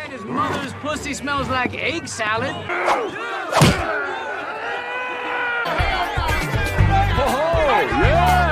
like his mother's pussy smells like egg salad. Oh, yeah!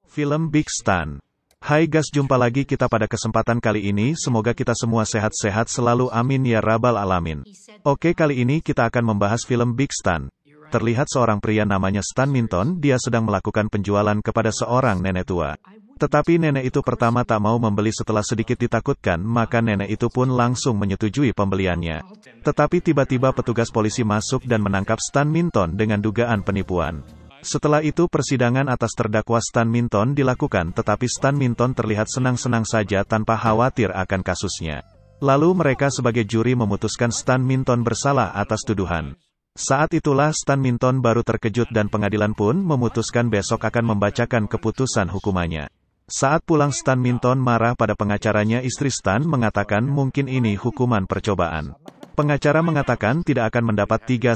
Film Big Stan. Hai guys, jumpa lagi kita pada kesempatan kali ini, semoga kita semua sehat-sehat selalu, amin ya rabbal alamin. Oke, kali ini kita akan membahas film Big Stan. Terlihat seorang pria namanya Stan Minton, dia sedang melakukan penjualan kepada seorang nenek tua. Tetapi nenek itu pertama tak mau membeli, setelah sedikit ditakutkan, maka nenek itu pun langsung menyetujui pembeliannya. Tetapi tiba-tiba petugas polisi masuk dan menangkap Stan Minton dengan dugaan penipuan. Setelah itu persidangan atas terdakwa Stan Minton dilakukan, tetapi Stan Minton terlihat senang-senang saja tanpa khawatir akan kasusnya. Lalu mereka sebagai juri memutuskan Stan Minton bersalah atas tuduhan. Saat itulah Stan Minton baru terkejut dan pengadilan pun memutuskan besok akan membacakan keputusan hukumannya. Saat pulang Stan Minton marah pada pengacaranya. Istri Stan mengatakan mungkin ini hukuman percobaan. Pengacara mengatakan tidak akan mendapat 3-5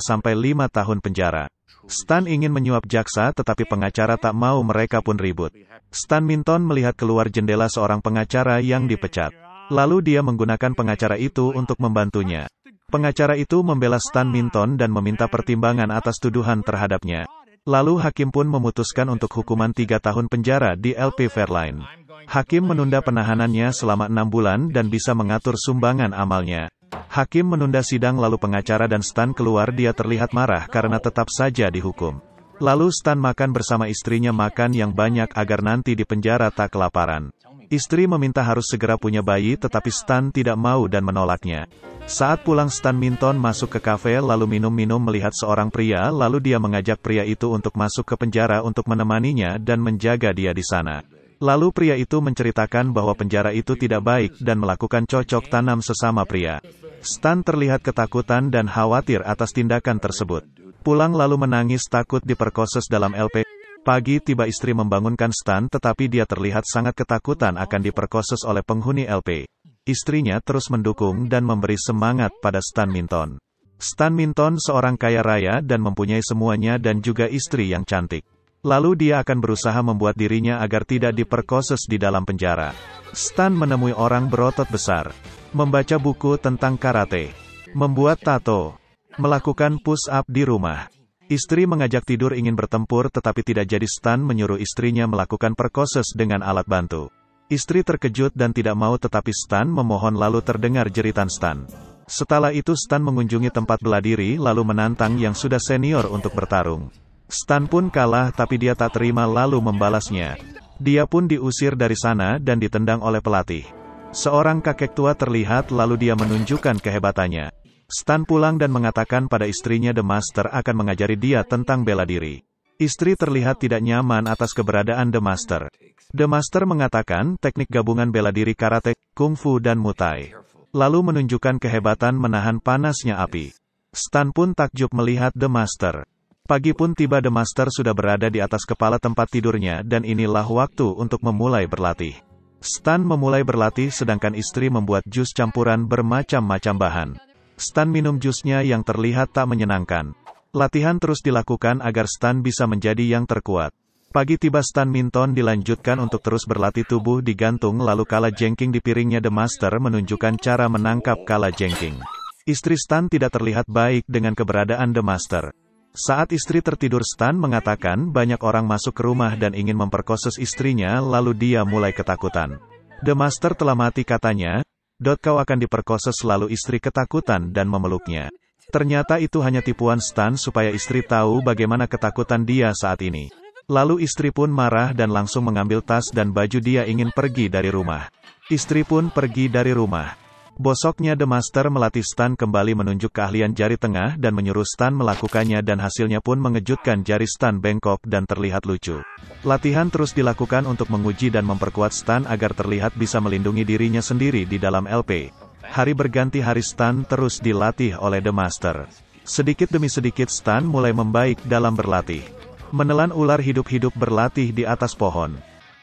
tahun penjara. Stan ingin menyuap jaksa tetapi pengacara tak mau, mereka pun ribut. Stan Minton melihat keluar jendela seorang pengacara yang dipecat. Lalu dia menggunakan pengacara itu untuk membantunya. Pengacara itu membela Stan Minton dan meminta pertimbangan atas tuduhan terhadapnya. Lalu hakim pun memutuskan untuk hukuman 3 tahun penjara di LP Fairline. Hakim menunda penahanannya selama 6 bulan dan bisa mengatur sumbangan amalnya. Hakim menunda sidang lalu pengacara dan Stan keluar, dia terlihat marah karena tetap saja dihukum. Lalu Stan makan bersama istrinya, makan yang banyak agar nanti di penjara tak kelaparan. Istri meminta harus segera punya bayi tetapi Stan tidak mau dan menolaknya. Saat pulang Stan Minton masuk ke kafe lalu minum-minum melihat seorang pria, lalu dia mengajak pria itu untuk masuk ke penjara untuk menemaninya dan menjaga dia di sana. Lalu pria itu menceritakan bahwa penjara itu tidak baik dan melakukan cocok tanam sesama pria. Stan terlihat ketakutan dan khawatir atas tindakan tersebut. Pulang lalu menangis takut diperkosa dalam LP. Pagi tiba istri membangunkan Stan tetapi dia terlihat sangat ketakutan akan diperkosa oleh penghuni LP. Istrinya terus mendukung dan memberi semangat pada Stan Minton. Stan Minton seorang kaya raya dan mempunyai semuanya dan juga istri yang cantik. Lalu dia akan berusaha membuat dirinya agar tidak diperkosa di dalam penjara. Stan menemui orang berotot besar, membaca buku tentang karate, membuat tato, melakukan push up di rumah. Istri mengajak tidur ingin bertempur tetapi tidak jadi. Stan menyuruh istrinya melakukan perkoses dengan alat bantu. Istri terkejut dan tidak mau tetapi Stan memohon, lalu terdengar jeritan Stan. Setelah itu Stan mengunjungi tempat bela diri lalu menantang yang sudah senior untuk bertarung. Stan pun kalah tapi dia tak terima lalu membalasnya. Dia pun diusir dari sana dan ditendang oleh pelatih. Seorang kakek tua terlihat lalu dia menunjukkan kehebatannya. Stan pulang dan mengatakan pada istrinya The Master akan mengajari dia tentang bela diri. Istri terlihat tidak nyaman atas keberadaan The Master. The Master mengatakan teknik gabungan bela diri karate, kungfu dan muay. Lalu menunjukkan kehebatan menahan panasnya api. Stan pun takjub melihat The Master. Pagi pun tiba, The Master sudah berada di atas kepala tempat tidurnya dan inilah waktu untuk memulai berlatih. Stan memulai berlatih sedangkan istri membuat jus campuran bermacam-macam bahan. Stan minum jusnya yang terlihat tak menyenangkan. Latihan terus dilakukan agar Stan bisa menjadi yang terkuat. Pagi tiba Stan Minton dilanjutkan untuk terus berlatih, tubuh digantung lalu kala jengking di piringnya. The Master menunjukkan cara menangkap kala jengking. Istri Stan tidak terlihat baik dengan keberadaan The Master. Saat istri tertidur Stan mengatakan banyak orang masuk ke rumah dan ingin memperkosa istrinya lalu dia mulai ketakutan. The Master telah mati katanya. Kau akan diperkosa, lalu istri ketakutan dan memeluknya. Ternyata itu hanya tipuan Stan supaya istri tahu bagaimana ketakutan dia saat ini. Lalu istri pun marah dan langsung mengambil tas dan baju, dia ingin pergi dari rumah. Istri pun pergi dari rumah. Besoknya The Master melatih Stan kembali, menunjuk keahlian jari tengah dan menyuruh Stan melakukannya dan hasilnya pun mengejutkan, jari Stan bengkok dan terlihat lucu. Latihan terus dilakukan untuk menguji dan memperkuat Stan agar terlihat bisa melindungi dirinya sendiri di dalam LP. Hari berganti hari Stan terus dilatih oleh The Master. Sedikit demi sedikit Stan mulai membaik dalam berlatih. Menelan ular hidup-hidup berlatih di atas pohon.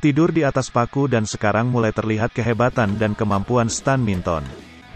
Tidur di atas paku dan sekarang mulai terlihat kehebatan dan kemampuan Stan Minton.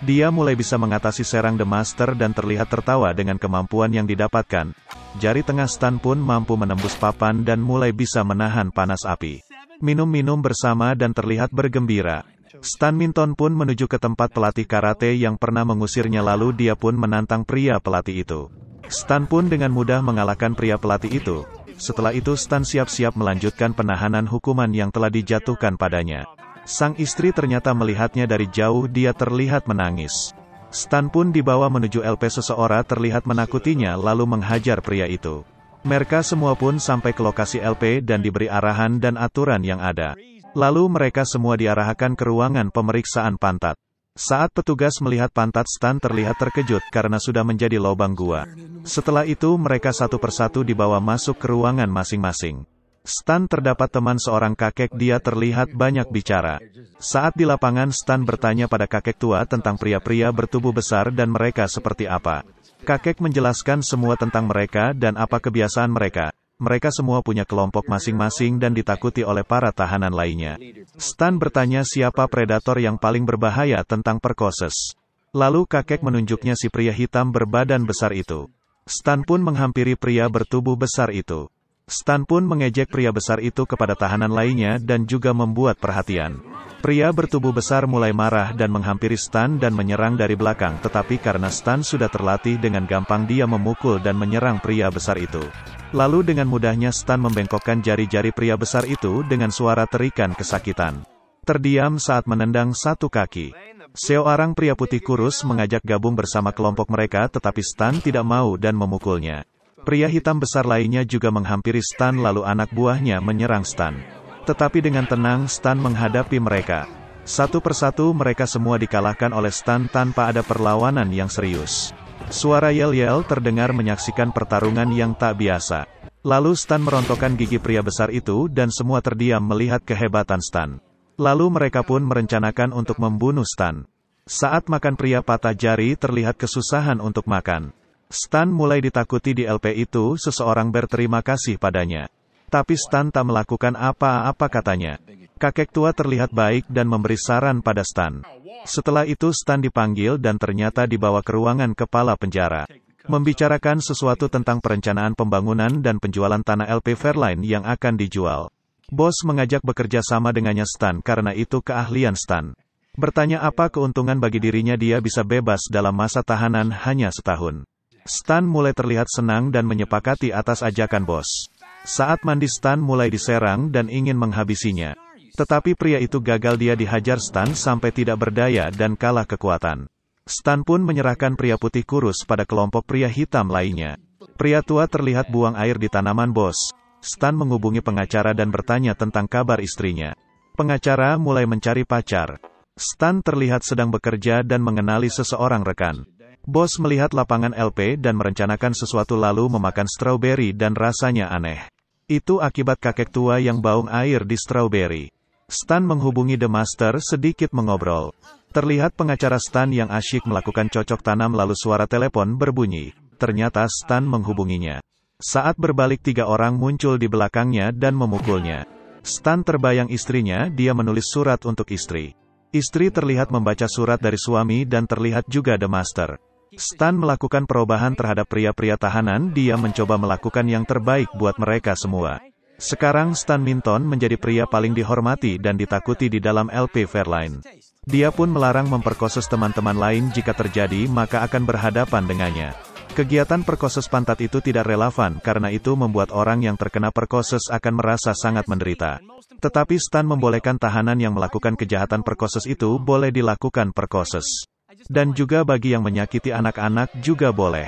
Dia mulai bisa mengatasi serang The Master dan terlihat tertawa dengan kemampuan yang didapatkan. Jari tengah Stan pun mampu menembus papan dan mulai bisa menahan panas api. Minum-minum bersama dan terlihat bergembira. Stan Minton pun menuju ke tempat pelatih karate yang pernah mengusirnya lalu dia pun menantang pria pelatih itu. Stan pun dengan mudah mengalahkan pria pelatih itu. Setelah itu Stan siap-siap melanjutkan penahanan hukuman yang telah dijatuhkan padanya. Sang istri ternyata melihatnya dari jauh, dia terlihat menangis. Stan pun dibawa menuju LP seseorang terlihat menakutinya lalu menghajar pria itu. Mereka semua pun sampai ke lokasi LP dan diberi arahan dan aturan yang ada. Lalu mereka semua diarahkan ke ruangan pemeriksaan pantat. Saat petugas melihat pantat Stan terlihat terkejut karena sudah menjadi lubang gua. Setelah itu mereka satu persatu dibawa masuk ke ruangan masing-masing. Stan terdapat teman seorang kakek, dia terlihat banyak bicara. Saat di lapangan Stan bertanya pada kakek tua tentang pria-pria bertubuh besar dan mereka seperti apa. Kakek menjelaskan semua tentang mereka dan apa kebiasaan mereka. Mereka semua punya kelompok masing-masing dan ditakuti oleh para tahanan lainnya. Stan bertanya siapa predator yang paling berbahaya tentang Perkoses. Lalu kakek menunjuknya si pria hitam berbadan besar itu. Stan pun menghampiri pria bertubuh besar itu. Stan pun mengejek pria besar itu kepada tahanan lainnya dan juga membuat perhatian. Pria bertubuh besar mulai marah dan menghampiri Stan dan menyerang dari belakang, tetapi karena Stan sudah terlatih dengan gampang dia memukul dan menyerang pria besar itu. Lalu dengan mudahnya Stan membengkokkan jari-jari pria besar itu dengan suara terikan kesakitan. Terdiam saat menendang satu kaki. Seorang pria putih kurus mengajak gabung bersama kelompok mereka tetapi Stan tidak mau dan memukulnya. Pria hitam besar lainnya juga menghampiri Stan lalu anak buahnya menyerang Stan. Tetapi dengan tenang Stan menghadapi mereka. Satu persatu mereka semua dikalahkan oleh Stan tanpa ada perlawanan yang serius. Suara yel-yel terdengar menyaksikan pertarungan yang tak biasa. Lalu Stan merontokkan gigi pria besar itu dan semua terdiam melihat kehebatan Stan. Lalu mereka pun merencanakan untuk membunuh Stan. Saat makan pria patah jari terlihat kesusahan untuk makan. Stan mulai ditakuti di LP itu, seseorang berterima kasih padanya. Tapi Stan tak melakukan apa-apa katanya. Kakek tua terlihat baik dan memberi saran pada Stan. Setelah itu Stan dipanggil dan ternyata dibawa ke ruangan kepala penjara. Membicarakan sesuatu tentang perencanaan pembangunan dan penjualan tanah LP Fairline yang akan dijual. Bos mengajak bekerja sama dengannya Stan karena itu keahlian Stan. Bertanya apa keuntungan bagi dirinya dia bisa bebas dalam masa tahanan hanya setahun. Stan mulai terlihat senang dan menyepakati atas ajakan bos. Saat mandi Stan mulai diserang dan ingin menghabisinya. Tetapi pria itu gagal, dia dihajar Stan sampai tidak berdaya dan kalah kekuatan. Stan pun menyerahkan pria putih kurus pada kelompok pria hitam lainnya. Pria tua terlihat buang air di tanaman bos. Stan menghubungi pengacara dan bertanya tentang kabar istrinya. Pengacara mulai mencari pacar. Stan terlihat sedang bekerja dan mengenali seseorang rekan. Bos melihat lapangan LP dan merencanakan sesuatu lalu memakan strawberry dan rasanya aneh. Itu akibat kakek tua yang baung air di strawberry. Stan menghubungi The Master sedikit mengobrol. Terlihat pengacara Stan yang asyik melakukan cocok tanam lalu suara telepon berbunyi. Ternyata Stan menghubunginya. Saat berbalik 3 orang muncul di belakangnya dan memukulnya. Stan terbayang istrinya, dia menulis surat untuk istri. Istri terlihat membaca surat dari suami dan terlihat juga The Master. Stan melakukan perubahan terhadap pria-pria tahanan, dia mencoba melakukan yang terbaik buat mereka semua. Sekarang Stan Minton menjadi pria paling dihormati dan ditakuti di dalam LP Fairline. Dia pun melarang memperkosa teman-teman lain, jika terjadi maka akan berhadapan dengannya. Kegiatan perkoses pantat itu tidak relevan karena itu membuat orang yang terkena perkoses akan merasa sangat menderita. Tetapi Stan membolehkan tahanan yang melakukan kejahatan perkoses itu boleh dilakukan perkoses. Dan juga bagi yang menyakiti anak-anak juga boleh.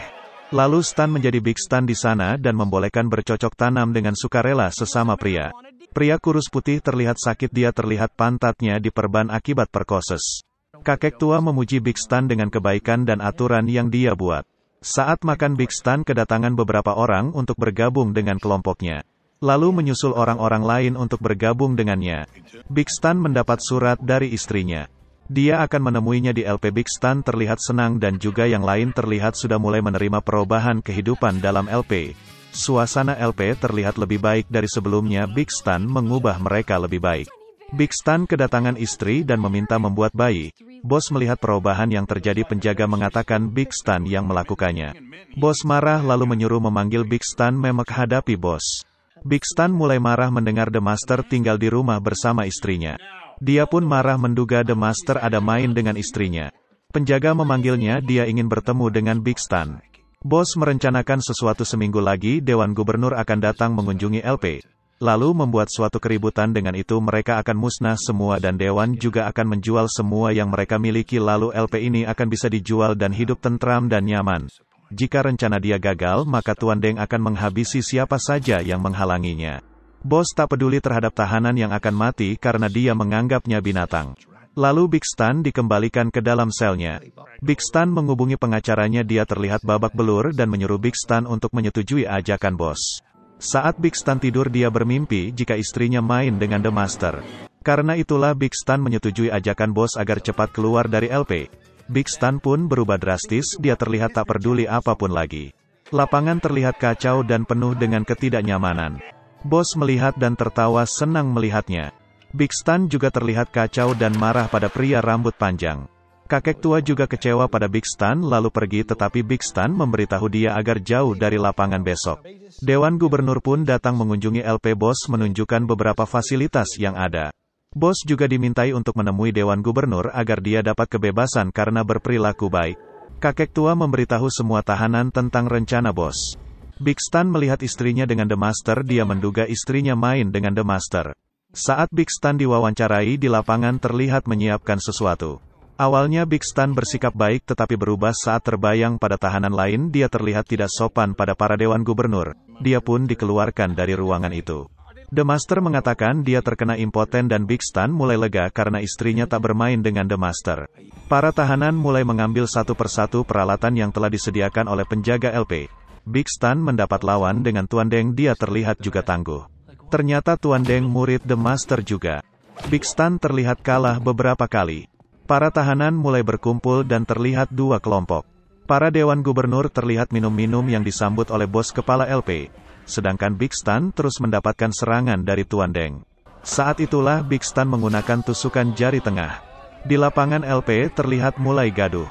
Lalu Stan menjadi Big Stan di sana dan membolehkan bercocok tanam dengan sukarela sesama pria. Pria kurus putih terlihat sakit, dia terlihat pantatnya diperban akibat perkoses. Kakek tua memuji Big Stan dengan kebaikan dan aturan yang dia buat. Saat makan Big Stan kedatangan beberapa orang untuk bergabung dengan kelompoknya. Lalu menyusul orang-orang lain untuk bergabung dengannya. Big Stan mendapat surat dari istrinya. Dia akan menemuinya di LP. Big Stan terlihat senang dan juga yang lain terlihat sudah mulai menerima perubahan kehidupan dalam LP. Suasana LP terlihat lebih baik dari sebelumnya. Big Stan mengubah mereka lebih baik. Big Stan kedatangan istri dan meminta membuat bayi. Bos melihat perubahan yang terjadi, penjaga mengatakan Big Stan yang melakukannya. Bos marah lalu menyuruh memanggil Big Stan menghadapi bos. Big Stan mulai marah mendengar The Master tinggal di rumah bersama istrinya. Dia pun marah menduga The Master ada main dengan istrinya. Penjaga memanggilnya, dia ingin bertemu dengan Big Stan. Bos merencanakan sesuatu, seminggu lagi Dewan Gubernur akan datang mengunjungi LP. Lalu membuat suatu keributan, dengan itu mereka akan musnah semua dan Dewan juga akan menjual semua yang mereka miliki, lalu LP ini akan bisa dijual dan hidup tentram dan nyaman. Jika rencana dia gagal, maka Tuan Deng akan menghabisi siapa saja yang menghalanginya. Bos tak peduli terhadap tahanan yang akan mati karena dia menganggapnya binatang. Lalu Big Stan dikembalikan ke dalam selnya. Big Stan menghubungi pengacaranya, dia terlihat babak belur dan menyuruh Big Stan untuk menyetujui ajakan bos. Saat Big Stan tidur, dia bermimpi jika istrinya main dengan The Master. Karena itulah Big Stan menyetujui ajakan bos agar cepat keluar dari LP. Big Stan pun berubah drastis, dia terlihat tak peduli apapun lagi. Lapangan terlihat kacau dan penuh dengan ketidaknyamanan. Bos melihat dan tertawa senang melihatnya. Big Stan juga terlihat kacau dan marah pada pria rambut panjang. Kakek tua juga kecewa pada Big Stan lalu pergi, tetapi Big Stan memberitahu dia agar jauh dari lapangan besok. Dewan Gubernur pun datang mengunjungi LP. Bos menunjukkan beberapa fasilitas yang ada. Bos juga dimintai untuk menemui Dewan Gubernur agar dia dapat kebebasan karena berperilaku baik. Kakek tua memberitahu semua tahanan tentang rencana bos. Big Stan melihat istrinya dengan The Master, dia menduga istrinya main dengan The Master. Saat Big Stan diwawancarai di lapangan, terlihat menyiapkan sesuatu. Awalnya Big Stan bersikap baik tetapi berubah saat terbayang pada tahanan lain, dia terlihat tidak sopan pada para Dewan Gubernur. Dia pun dikeluarkan dari ruangan itu. The Master mengatakan dia terkena impoten dan Big Stan mulai lega karena istrinya tak bermain dengan The Master. Para tahanan mulai mengambil satu persatu peralatan yang telah disediakan oleh penjaga LP. Big Stan mendapat lawan dengan Tuan Deng, dia terlihat juga tangguh. Ternyata Tuan Deng murid The Master juga. Big Stan terlihat kalah beberapa kali. Para tahanan mulai berkumpul dan terlihat dua kelompok. Para Dewan Gubernur terlihat minum-minum yang disambut oleh bos kepala LP. Sedangkan Big Stan terus mendapatkan serangan dari Tuan Deng. Saat itulah Big Stan menggunakan tusukan jari tengah. Di lapangan LP terlihat mulai gaduh.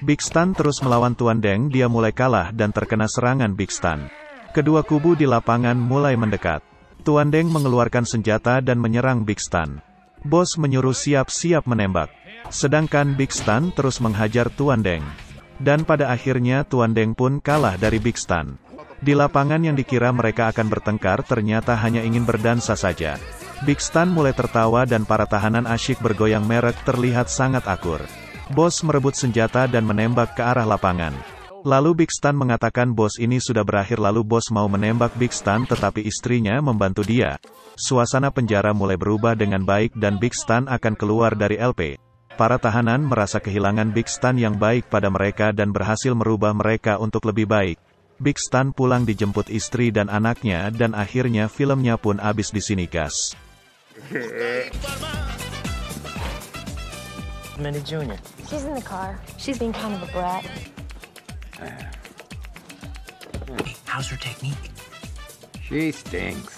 Big Stan terus melawan Tuan Deng, dia mulai kalah dan terkena serangan Big Stan. Kedua kubu di lapangan mulai mendekat. Tuan Deng mengeluarkan senjata dan menyerang Big Stan. Bos menyuruh siap-siap menembak. Sedangkan Big Stan terus menghajar Tuan Deng. Dan pada akhirnya Tuan Deng pun kalah dari Big Stan. Di lapangan yang dikira mereka akan bertengkar, ternyata hanya ingin berdansa saja. Big Stan mulai tertawa dan para tahanan asyik bergoyang merek, terlihat sangat akur. Bos merebut senjata dan menembak ke arah lapangan. Lalu Big Stan mengatakan bos ini sudah berakhir, lalu bos mau menembak Big Stan tetapi istrinya membantu dia. Suasana penjara mulai berubah dengan baik dan Big Stan akan keluar dari LP. Para tahanan merasa kehilangan Big Stan yang baik pada mereka dan berhasil merubah mereka untuk lebih baik. Big Stan pulang dijemput istri dan anaknya dan akhirnya filmnya pun habis di sini, guys. Minnie Jr. She's in the car. She's being kind of a brat. How's her technique? She stinks.